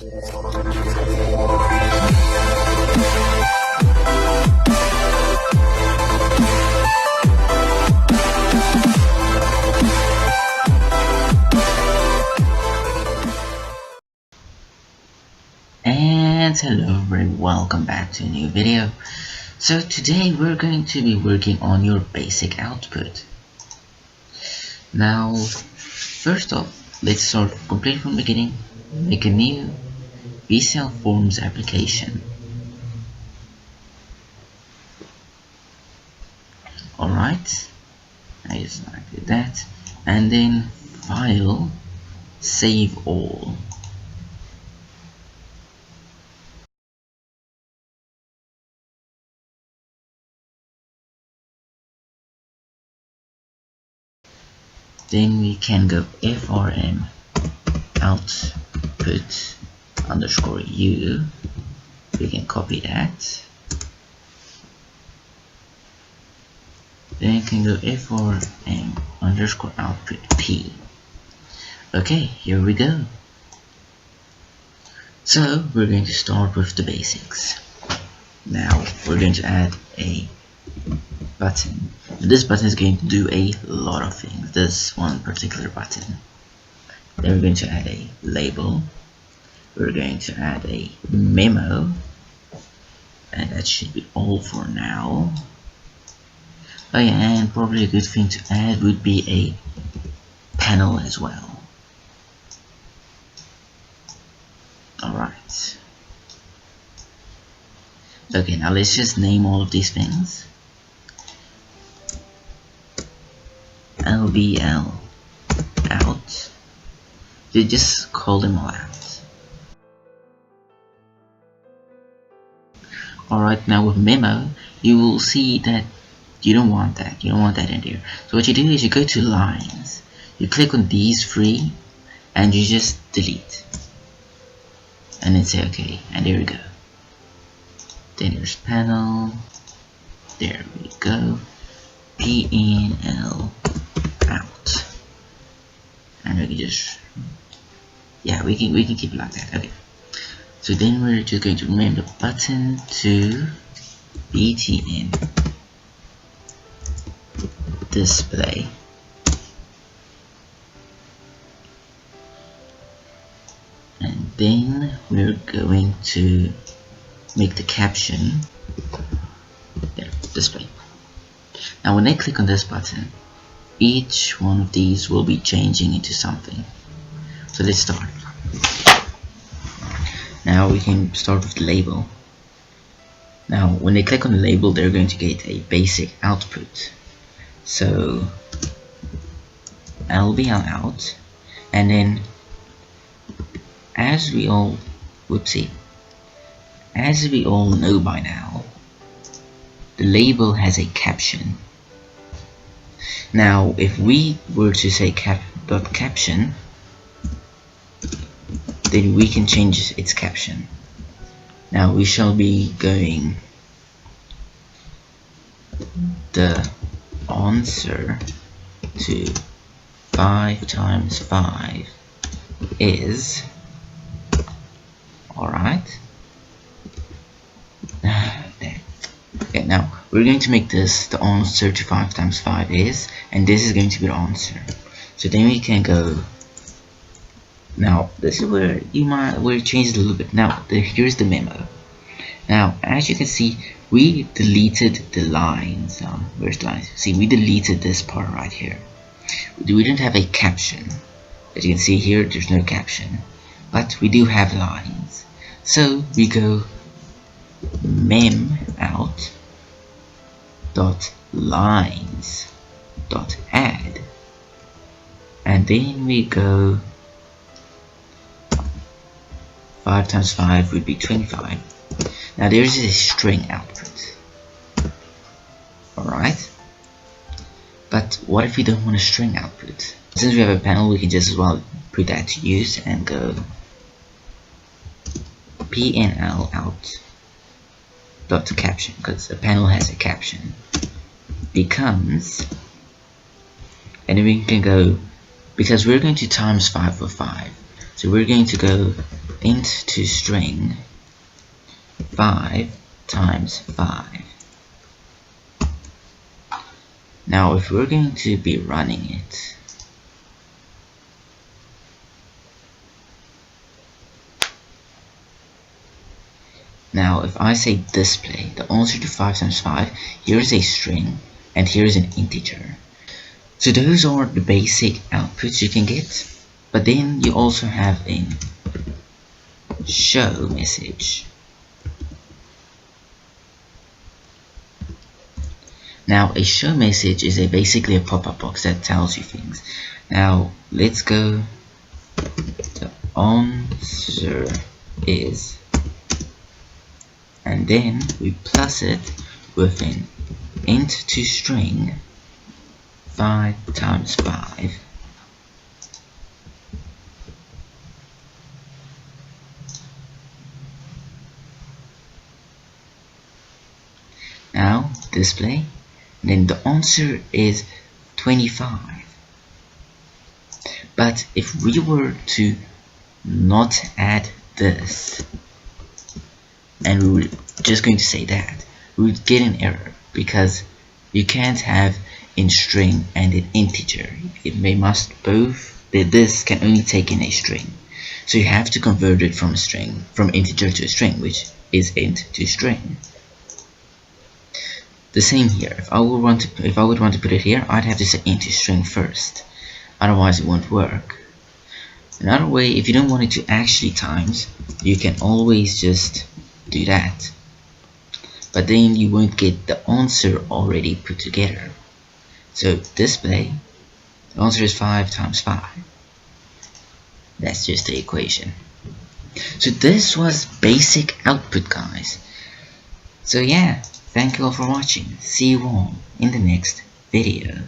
And hello everyone, welcome back to a new video. So today we're going to be working on your basic output. Now first off, let's start completely from the beginning. Make a new VCell Forms application. Alright, I just like that, and then File, Save All. Then we can go frm output underscore u. We can copy that. Then we can go frm underscore output p. Okay, here we go. So we're going to start with the basics. Now we're going to add a button. This button is going to do a lot of things, this one particular button. Then we're going to add a label. We're going to add a memo, and that should be all for now. Oh yeah, and probably a good thing to add would be a panel as well. Alright. Okay, now let's just name all of these things. LBL out. You just call them all out. Alright, now with memo, you will see that you don't want that. You don't want that in there. So what you do is you go to lines. You click on these three and you just delete. And then say okay. And there we go. Then there's panel. There we go. PNL out. And we can just, yeah, we can keep it like that. Okay. So then we're just going to rename the button to btn display. And then we're going to make the caption there, display. Now when I click on this button, each one of these will be changing into something. So let's start. Now we can start with the label. Now when they click on the label, they're going to get a basic output. So LBL out, and then as we all know by now, the label has a caption. Now if we were to say caption, then we can change its caption. Now we shall be going the answer to 5 times 5 is, alright. Okay, now we're going to make this the answer to 5 times 5 is, and this is going to be the answer. So then we can go. Now this is where you might change it a little bit. Now here's the memo. Now as you can see, we deleted the lines. Where's the lines? See, we deleted this part right here. We didn't have a caption. As you can see here, there's no caption, but we do have lines. So we go mem out dot lines dot add, and then we go 5 times 5 would be 25. Now there's a string output. Alright, but what if we don't want a string output? Since we have a panel, we can just as well put that to use and go PNL out dot caption, because the panel has a caption, becomes, and then we can go, because we're going to times 5 with 5, so we're going to go int to string 5 times 5. Now if we're going to be running it, now if I say display the answer to 5 times 5, here's a string and here's an integer. So those are the basic outputs you can get, but then you also have a show message. Now a show message is basically a pop-up box that tells you things. Now let's go, the answer is, and then we plus it with an int to string 5 times 5. Now display, then the answer is 25. But if we were to not add this and we were just going to say that, we would get an error because you can't have in string and an integer. This can only take in a string, so you have to convert it from integer to a string, which is int to string. The same here. If I would want to put it here, I'd have to set int to string first, otherwise it won't work. Another way, if you don't want it to actually times, you can always just do that, but then you won't get the answer already put together. So display, the answer is 5 times 5. That's just the equation. So this was basic output, guys. So yeah, thank you all for watching. See you all in the next video.